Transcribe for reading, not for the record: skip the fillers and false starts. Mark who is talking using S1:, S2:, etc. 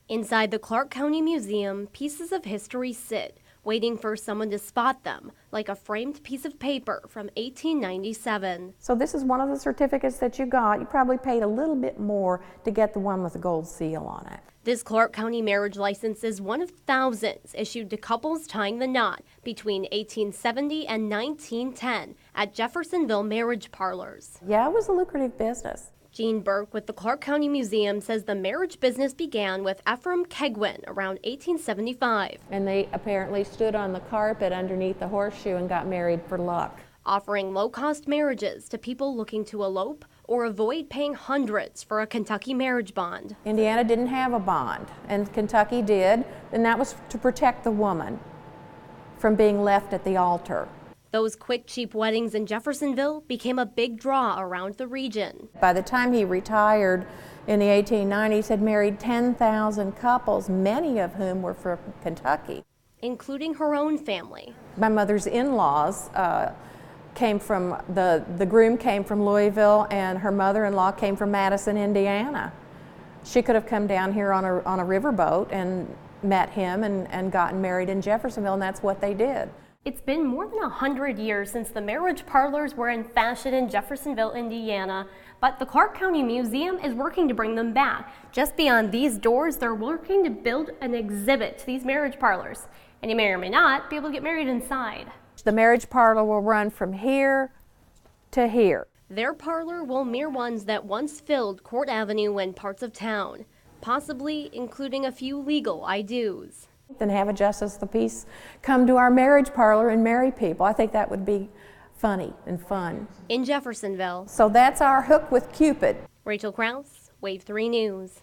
S1: Inside the Clark County Museum, pieces of history sit, waiting for someone to spot them, like a framed piece of paper from 1897.
S2: So this is one of the certificates that you got. You probably paid a little bit more to get the one with the gold seal on it.
S1: This Clark County marriage license is one of thousands issued to couples tying the knot between 1870 and 1910 at Jeffersonville marriage parlors.
S2: Yeah, it was a lucrative business.
S1: Jean Burke with the Clark County Museum says the marriage business began with Ephraim Kegwin around 1875.
S2: And they apparently stood on the carpet underneath the horseshoe and got married for luck.
S1: Offering low-cost marriages to people looking to elope or avoid paying hundreds for a Kentucky marriage bond.
S2: Indiana didn't have a bond, and Kentucky did, and that was to protect the woman from being left at the altar.
S1: Those quick, cheap weddings in Jeffersonville became a big draw around the region.
S2: By the time he retired in the 1890s, had married 10,000 couples, many of whom were from Kentucky.
S1: Including her own family.
S2: My mother's in-laws came from, the groom came from Louisville, and her mother-in-law came from Madison, Indiana. She could have come down here on a riverboat and met him and gotten married in Jeffersonville, and that's what they did.
S1: It's been more than 100 years since the marriage parlors were in fashion in Jeffersonville, Indiana, but the Clark County Museum is working to bring them back. Just beyond these doors, they're working to build an exhibit to these marriage parlors, and you may or may not be able to get married inside.
S2: The marriage parlor will run from here to here.
S1: Their parlor will mirror ones that once filled Court Avenue and parts of town, possibly including a few legal I-dos.
S2: Then have a justice of the peace come to our marriage parlor and marry people. I think that would be funny and fun.
S1: In Jeffersonville.
S2: So that's our hook with Cupid.
S1: Rachael Krause, Wave 3 News.